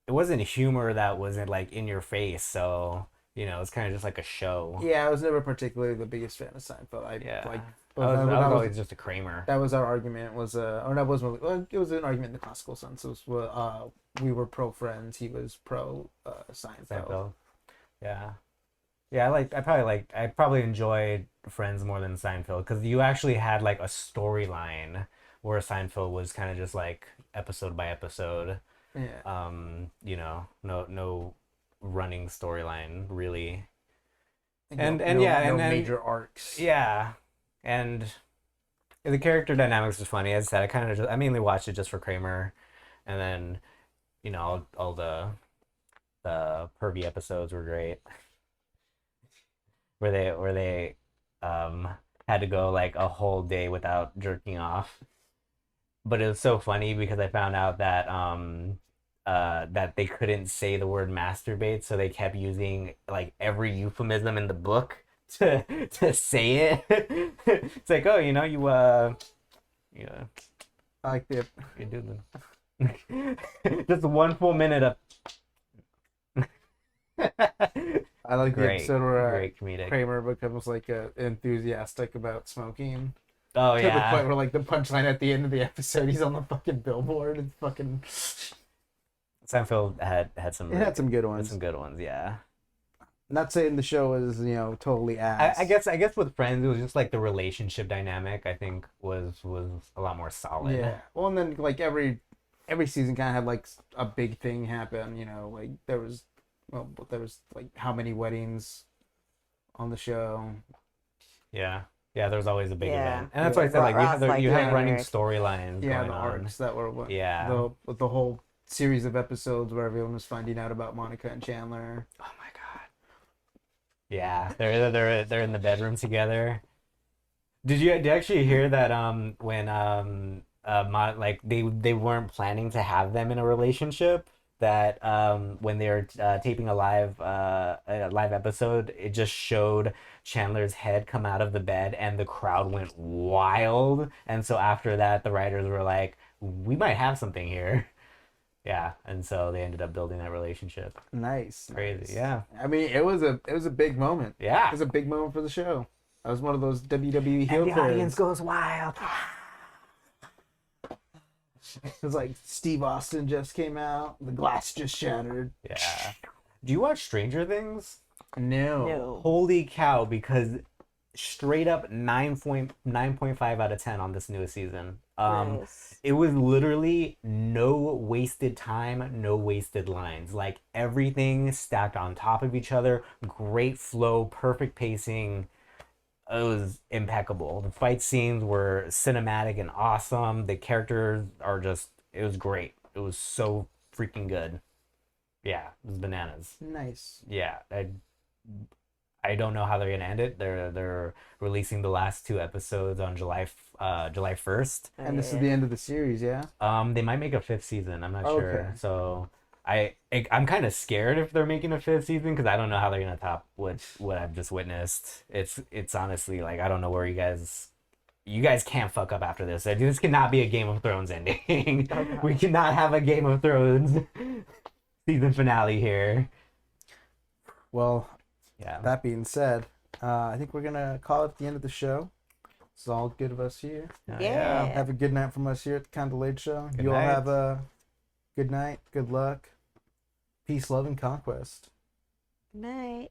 it wasn't humor that wasn't like in your face, so it's kind of just like a show. yeah, I was never particularly the biggest fan of Seinfeld. Yeah. Like, I was that always just a Kramer. that was our argument. Was or that was well, it was an argument in the classical sense. It was we were pro Friends, he was pro Seinfeld. Seinfeld. Yeah. Yeah, I probably enjoyed Friends more than Seinfeld because you actually had like a storyline where Seinfeld was kind of just like episode by episode. Yeah. No running storyline really. And no major arcs. Yeah, and the character dynamics was funny. As I said, I mainly watched it just for Kramer, and then all the pervy episodes were great, where they had to go like a whole day without jerking off. But it was so funny because I found out that that they couldn't say the word masturbate, so they kept using like every euphemism in the book to say it. It's like, oh, you I like the you do the just 1 full minute of I like the great, episode where great comedic. Kramer becomes like enthusiastic about smoking. Oh To the point yeah, where like the punchline at the end of the episode, he's on the fucking billboard. It's fucking. Seinfeld had some It had some good had ones. some good ones. Yeah, Not saying the show is totally ass. I guess with Friends it was just like the relationship dynamic. I think was a lot more solid. Yeah. Well, and then like every season kind of had like a big thing happen. Like there was like how many weddings on the show. Yeah. Yeah, there's always a big Yeah. event. And that's why I said like Ross liked you have it. running storylines Yeah, going the on. arcs that were Yeah. the whole series of episodes where everyone was finding out about Monica and Chandler. Oh my god. Yeah, they're in the bedroom together. Did you actually hear that when like they weren't planning to have them in a relationship, that when they were taping a live episode, it just showed Chandler's head come out of the bed and the crowd went wild, and so after that the writers were like, we might have something here. Yeah, and so they ended up building that relationship. Nice. Crazy. Nice. Yeah. I mean, it was a big moment. Yeah. It was a big moment for the show. That was one of those WWE heel And the turns. audience goes wild. It was like Steve Austin just came out. The glass just shattered. Yeah. Do you watch Stranger Things? No. Holy cow, because straight up 9.5 out of 10 on this newest season. Nice. It was literally no wasted time, no wasted lines. Like everything stacked on top of each other, great flow, perfect pacing. It was impeccable. The fight scenes were cinematic and awesome. The characters are it was great. It was so freaking good. Yeah, it was bananas. Nice. Yeah, I don't know how they're gonna end it. They're releasing the last 2 episodes on July 1st. And this is the end of the series, yeah? They might make a 5th season. I'm not Okay. sure. So I'm kind of scared if they're making a 5th season because I don't know how they're gonna top what I've just witnessed. It's honestly like I don't know where you guys can't fuck up after this. This cannot be a Game of Thrones ending. Okay. We cannot have a Game of Thrones season finale here. Well, Yeah. that being said, I think we're going to call it the end of the show. It's all good of us here. Yeah. Have a good night from us here at the Kind of Late Show. Good You all night. have a good night, good luck, peace, love, and conquest. Good night.